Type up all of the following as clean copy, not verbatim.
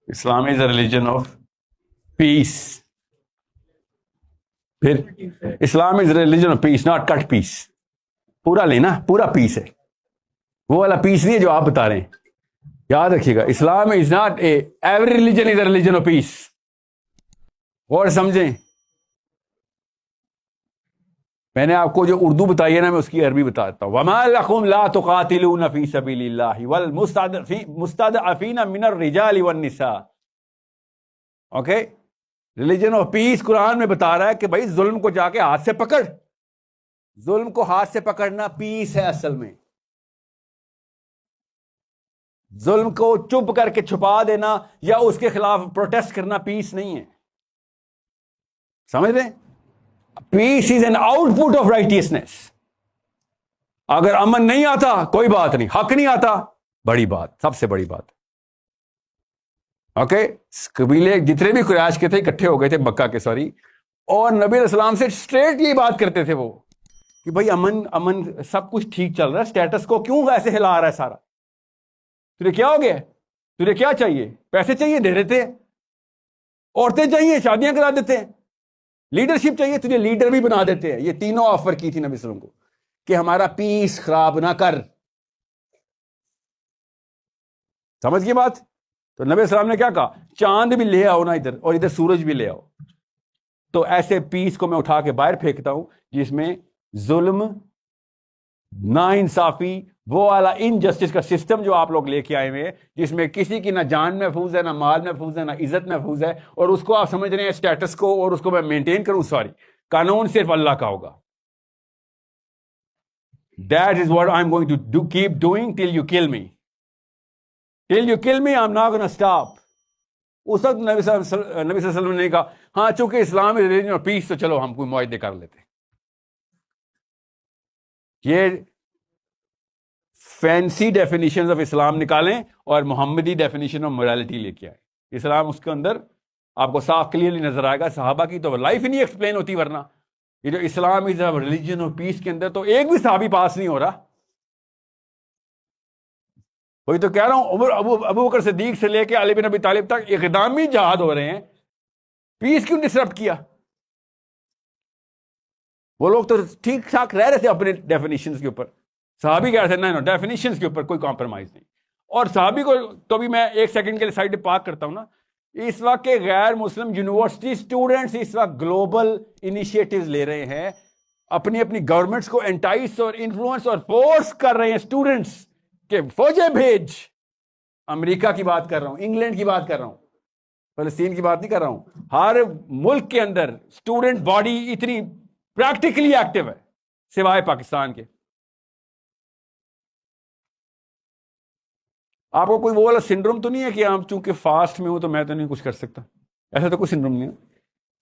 Islam is a religion of peace. پھر Islam is religion of peace, not cut piece. پورا لینا, پورا پیس ہے, وہ والا پیس نہیں ہے جو آپ بتا رہے ہیں. یاد رکھیے گا, Islam is not a, every religion is a religion of peace. اور سمجھیں, میں نے آپ کو جو اردو بتائی ہے نا, میں اس کی عربی بتاتا ہوں. وَمَا لَكُمْ لَا تُقَاتِلُونَ فِي سَبِيلِ اللَّهِ وَالْمُسْتَضْعَفِينَ مِنَ الرِّجَالِ وَالنِّسَاءِ. اوکے, ریلیجن آف پیس قرآن میں بتا رہا ہے کہ بھائی ظلم کو جا کے ہاتھ سے پکڑ. ظلم کو ہاتھ سے پکڑنا پیس ہے اصل میں. ظلم کو چپ کر کے چھپا دینا یا اس کے خلاف پروٹیسٹ کرنا پیس نہیں ہے. سمجھ رہے ہیں؟ Peace is an output of righteousness. اگر امن نہیں آتا کوئی بات نہیں, حق نہیں آتا بڑی بات, سب سے بڑی بات. اوکے, قبیلے جتنے بھی قریش کے تھے اکٹھے ہو گئے تھے مکہ کے, اور نبی علیہ السلام سے اسٹریٹ یہ بات کرتے تھے وہ کہ بھائی امن سب کچھ ٹھیک چل رہا ہے, اسٹیٹس کو کیوں ایسے ہلا رہا ہے سارا؟ تجھے کیا ہو گیا؟ تجھے کیا چاہیے؟ پیسے چاہیے دے دیتے ہیں, عورتیں چاہیے شادیاں کرا دیتے ہیں, لیڈرشپ چاہیے تجھے لیڈر بھی بنا دیتے ہیں. یہ تینوں آفر کی تھی نبی صلی اللہ علیہ وسلم کو کہ ہمارا پیس خراب نہ کر. سمجھ گئی بات؟ تو نبی صلی اللہ علیہ وسلم نے کیا کہا, چاند بھی لے آؤ نا ادھر, اور ادھر سورج بھی لے آؤ. تو ایسے پیس کو میں اٹھا کے باہر پھینکتا ہوں جس میں ظلم, نا انصافی, وہ والا انجسٹس کا سسٹم جو آپ لوگ لے کے آئے ہوئے, جس میں کسی کی نہ جان محفوظ ہے, نہ مال محفوظ ہے, نہ عزت محفوظ ہے, اور اس کو آپ سمجھ رہے ہیں اسٹیٹس کو, اور اس کو میں مینٹین کروں. سوری, قانون صرف اللہ کا ہوگا. That is what I'm going to keep doing till you kill me. Till you kill me, I'm not going to stop. اس وقت نبی صلی اللہ علیہ وسلم نے کہا ہاں چونکہ اسلام is religion of peace, تو چلو ہم کوئی معاہدے کر لیتے. یہ فینسی ڈیفینیشن آف اسلام نکالیں اور محمدی ڈیفینیشن آف morality لے کے آئے. اسلام اس کے اندر آپ کو صاف کلیئرلی نظر آئے گا. صحابہ کی تو لائف ہی نہیں ایکسپلین ہوتی, ورنہ یہ جو اسلام از اے ریلیجن آف پیس کے اندر تو ایک بھی صحابی پاس نہیں ہو رہا. وہی تو کہہ رہا ہوں, ابو بکر صدیق سے لے کے علی بن ابی طالب تک اقدامی جہاد ہو رہے ہیں. پیس کیوں ڈسرپٹ کیا؟ وہ لوگ تو ٹھیک ٹھاک رہ رہے تھے اپنے ڈیفینیشنز کے اوپر. صحابی کہہ رہے تھے نہیں, ڈیفینیشنز کے اوپر کوئی کمپرومائز نہیں. اور صحابی کو تو بھی میں ایک سیکنڈ کے لیے سائڈ پہ پارک کرتا ہوں نا. اس وقت کے غیر مسلم یونیورسٹی اسٹوڈنٹس اس وقت گلوبل انیشیٹوز لے رہے ہیں, اپنی اپنی گورنمنٹس کو انٹائس اور انفلوئنس اور فورس کر رہے ہیں اسٹوڈنٹس کہ فوجیں بھیج. امریکہ کی بات کر رہا ہوں, انگلینڈ کی بات کر رہا ہوں, فلسطین کی بات نہیں کر رہا ہوں. ہر ملک کے اندر اسٹوڈنٹ باڈی اتنی پریکٹیکلی ایکٹیو ہے سوائے پاکستان کے. آپ کو کوئی وہ والا سنڈروم تو نہیں ہے کہ آپ چونکہ فاسٹ میں ہوں تو میں تو نہیں کچھ کر سکتا؟ ایسا تو کوئی سنڈروم نہیں ہے.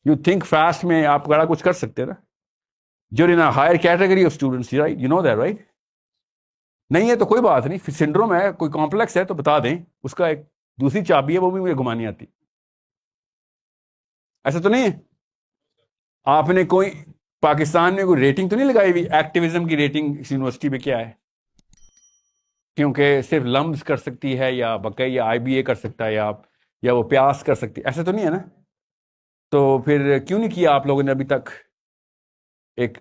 یو تھنک فاسٹ میں آپ بڑا کچھ کر سکتے ہیں نا. جو ان higher category of students, right, you know that right. نہیں ہے تو کوئی بات نہیں, سنڈروم ہے, کوئی کمپلیکس ہے تو بتا دیں, اس کا ایک دوسری چابی ہے, وہ بھی مجھے گھمانی آتی. ایسا تو نہیں ہے. آپ نے کوئی پاکستان میں کوئی ریٹنگ تو نہیں لگائی ہوئی, ایکٹیویزم کی ریٹنگ اس یونیورسٹی پہ کیا ہے؟ کیونکہ صرف لمز کر سکتی ہے, یا بقی, یا آئی بی اے کر سکتا ہے, یا وہ پیاس کر سکتی ہے. ایسا تو نہیں ہے نا. تو پھر کیوں نہیں کیا آپ لوگوں نے ابھی تک ایک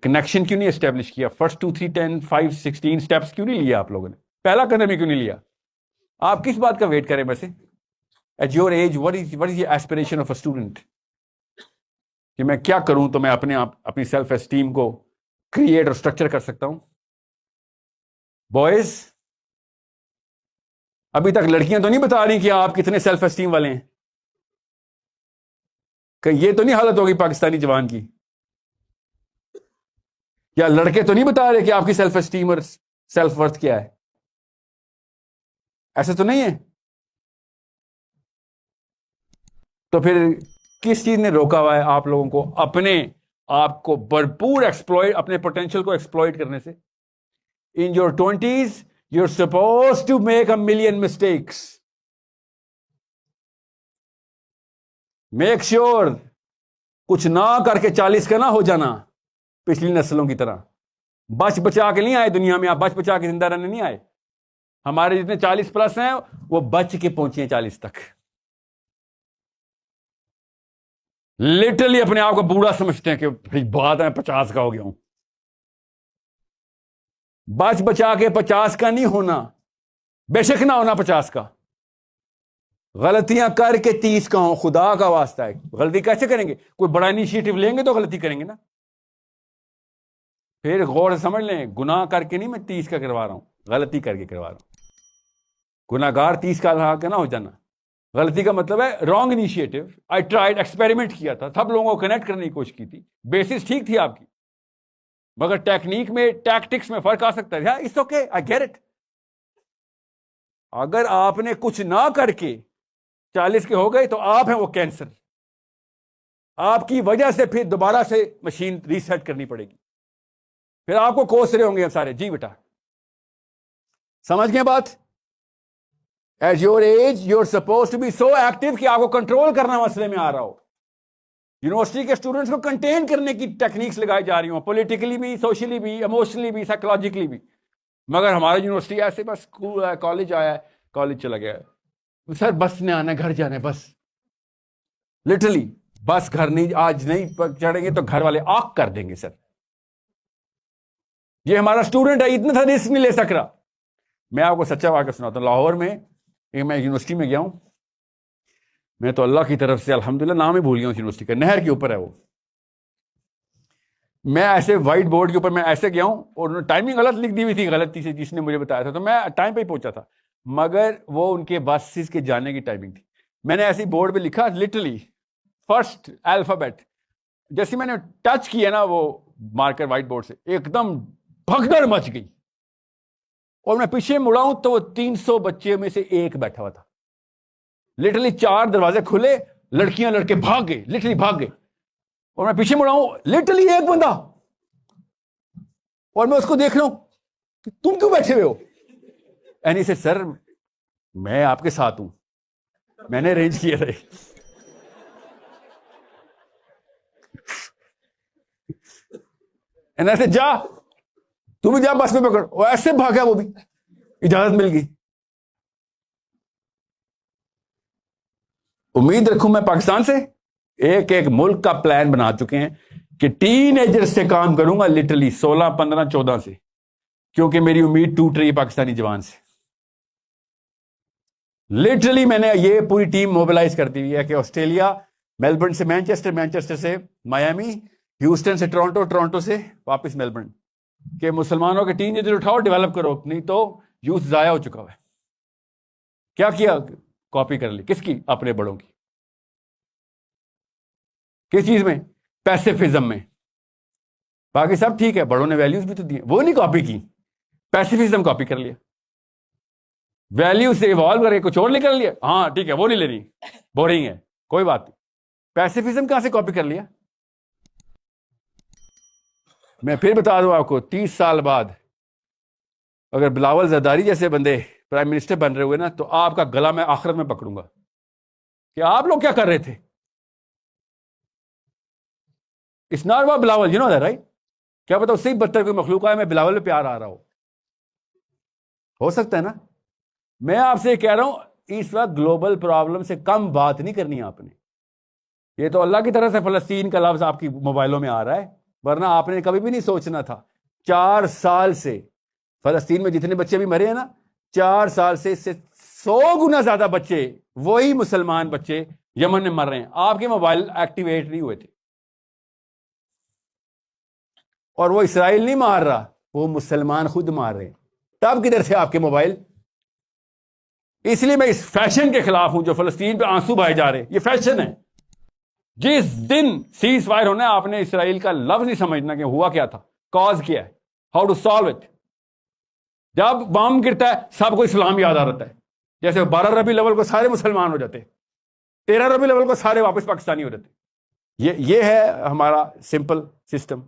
کنیکشن کیوں نہیں اسٹیبلش کیا؟ فرسٹ 2 3 10 5 16 اسٹیپس کیوں نہیں لیا آپ لوگوں نے؟ پہلا قدم ہی کیوں نہیں لیا؟ آپ کس بات کا ویٹ کریں ویسے؟ At your age what is your aspiration of a student؟ کہ میں کیا کروں تو میں اپنی سیلف اسٹیم کو کریٹ اور اسٹرکچر کر سکتا ہوں. بوائز, ابھی تک لڑکیاں تو نہیں بتا رہی کہ آپ کتنے سیلف اسٹیم والے ہیں. کہ یہ تو نہیں حالت ہوگی پاکستانی جوان کی؟ یا لڑکے تو نہیں بتا رہے کہ آپ کی سیلف اسٹیم اور سیلف ورتھ کیا ہے؟ ایسا تو نہیں ہے. تو پھر کس چیز نے روکا ہوا ہے آپ لوگوں کو اپنے آپ کو بھرپور ایکسپلوئٹ, اپنے پوٹینشیل کو ایکسپلوئٹ کرنے سے؟ In your 20s, you're supposed to make a million mistakes. Make sure کچھ نہ کر کے 40 کا نہ ہو جانا پچھلی نسلوں کی طرح. بچ بچا کے نہیں آئے دنیا میں, آپ بچ بچا کے زندہ رہنے نہیں آئے. ہمارے جتنے 40 پلس ہیں وہ بچ کے پہنچے ہیں 40 تک. لٹرلی اپنے آپ کو بوڑھا سمجھتے ہیں کہ بھئی بات ہے 50 کا ہو گیا ہوں. بچ بچا کے 50 کا نہیں ہونا، بے شک نہ ہونا 50 کا. غلطیاں کر کے 30 کا ہوں، خدا کا واسطہ ہے. غلطی کیسے کریں گے؟ کوئی بڑا انیشیٹو لیں گے تو غلطی کریں گے نا. پھر غور سے سمجھ لیں، گناہ کر کے نہیں میں 30 کا کروا رہا ہوں، غلطی کر کے کروا رہا ہوں. گناہ گار 30 کا نہ ہو جانا. غلطی کا مطلب ہے wrong initiative. I tried, experiment کیا تھا، سب لوگوں کو کنیکٹ کرنے کی کوشش کی تھی، بیسس ٹھیک تھی آپ کی، مگر ٹیکنیک میں، ٹیکٹکس میں فرق آ سکتا ہے. It's okay, I get it. اگر آپ نے کچھ نہ کر کے 40 کے ہو گئے تو آپ ہیں وہ کینسر. آپ کی وجہ سے پھر دوبارہ سے مشین ریسیٹ کرنی پڑے گی، پھر آپ کو کوس رہے ہوں گے سارے. جی بیٹا سمجھ گئے بات؟ At your age you are suppose to be so active کہ آپ کو کنٹرول کرنا مسئلے میں آ رہا ہو. یونیورسٹی کے اسٹوڈنٹس کو کنٹین کرنے کی ٹیکنیکس لگائی جا رہی ہوں، پولیٹیکلی بھی، سوشلی بھی، ایموشنلی بھی، سائیکولوجیکلی بھی. مگر ہماری یونیورسٹی ایسے بس اسکول ہے، کالج آیا ہے، کالج چلا گیا ہے، سر بس نے آنا ہے، گھر جانا ہے بس. لٹرلی بس گھر نہیں، آج نہیں چڑھیں گے تو گھر والے آگ کر دیں گے. سر یہ ہمارا اسٹوڈنٹ ہے، اتنا تھا رسک نہیں لے سک رہا. میں آپ کو سچا واقعہ سناتا ہوں. لاہور میں میں یونیورسٹی میں گیا ہوں. میں تو اللہ کی طرف سے الحمدللہ نام ہی بھول گیا ہوں اس یونیورسٹی کا، نہر کے اوپر ہے وہ. میں ایسے وائٹ بورڈ کے اوپر میں ایسے گیا ہوں اور انہوں نے ٹائمنگ غلط لکھ دی ہوئی تھی، غلطی سے جس نے مجھے بتایا تھا، تو میں ٹائم پہ ہی پہنچا تھا، مگر وہ ان کے بسز کے جانے کی ٹائمنگ تھی. میں نے ایسے بورڈ پہ لکھا لٹرلی فرسٹ الفابیٹ، جیسے میں نے ٹچ کیا نا وہ مارکر وائٹ بورڈ سے، ایک دم بھگدڑ مچ گئی. اور میں پیچھے مڑا ہوں تو وہ 300 بچے میں سے ایک بیٹھا ہوا تھا. لٹرلی 4 دروازے کھلے، لڑکیاں لڑکے بھاگ گئے، لٹرلی بھاگ گئے. اور میں پیچھے مڑا ہوں، لٹرلی ایک بندہ، اور میں اس کو دیکھ رہا ہوں کہ تم کیوں بیٹھے ہوئے ہو؟ اینی سے سر میں آپ کے ساتھ ہوں، میں نے ارینج کیا تھا. ایسے جا تو بھی جا بس میں پکڑ. اور ایسے بھاگا، وہ بھی اجازت مل گئی. امید رکھوں میں پاکستان سے ایک ایک ملک کا پلان بنا چکے ہیں کہ ٹین ایجر سے کام کروں گا، لٹرلی 16، 15، 14 سے، کیونکہ میری امید ٹوٹ رہی ہے پاکستانی جوان سے. لٹرلی میں نے یہ پوری ٹیم موبلائز کر دی ہوئی ہے کہ آسٹریلیا، میلبرن سے مینچسٹر، مینچسٹر سے میامی، ہیوسٹن سے ٹورانٹو، ٹورانٹو سے واپس میلبرن، کہ مسلمانوں کے ٹین ایجر اٹھاؤ، ڈیولپ کرو، نہیں تو یوتھ ضائع ہو چکا ہے. کیا کاپی کر لی، کس کی؟ اپنے بڑوں کی. کس چیز میں؟ پیسیفزم میں. باقی سب ٹھیک ہے، بڑوں نے ویلیوز بھی تو دی، وہ نہیں کاپی کی، پیسیفزم کاپی کر لیا. ویلیو سے ایوالو کر کے کچھ اور نکل لیا، ہاں ٹھیک ہے وہ نہیں لینی، بورنگ ہے، کوئی بات نہیں. پیسیفزم کہاں سے کاپی کر لیا؟ میں پھر بتا دوں آپ کو، 30 سال بعد اگر بلاول زرداری جیسے بندے پرائم منسٹر بن رہے ہوئے نا، تو آپ کا گلا میں آخرت میں پکڑوں گا کہ آپ لوگ کیا کر رہے تھے. It's not about Bilawal, you know that right? کیا پتا اس سے ہی بدتر کوئی مخلوق ہے، میں بلاول پہ پیار آ رہا ہو سکتا ہے نا. میں آپ سے کہہ رہا ہوں اس وقت گلوبل پرابلم سے کم بات نہیں کرنی آپ نے. یہ تو اللہ کی طرف سے فلسطین کا لفظ آپ کی موبائلوں میں آ رہا ہے، ورنہ آپ نے کبھی بھی نہیں سوچنا تھا. 4 سال سے فلسطین میں جتنے بچے بھی مرے ہیں نا، 4 سال سے اس سے 100 گنا زیادہ بچے، وہی مسلمان بچے یمن میں مر رہے ہیں. آپ کے موبائل ایکٹیویٹ نہیں ہوئے تھے. اور وہ اسرائیل نہیں مار رہا، وہ مسلمان خود مار رہے ہیں. تب کدھر تھے آپ کے موبائل؟ اس لیے میں اس فیشن کے خلاف ہوں جو فلسطین پہ آنسو بہائے جا رہے ہیں. یہ فیشن ہے. جس دن سیز فائر ہونا ہے، آپ نے اسرائیل کا لفظ نہیں سمجھنا کہ ہوا کیا تھا، کاز کیا ہے، ہاؤ ٹو سالو اٹ. جب بم گرتا ہے سب کو اسلام یاد آ رہتا ہے. جیسے 12 ربیع الاول کو سارے مسلمان ہو جاتے، 13 ربیع الاول کو سارے واپس پاکستانی ہو جاتے. یہ ہے ہمارا سمپل سسٹم.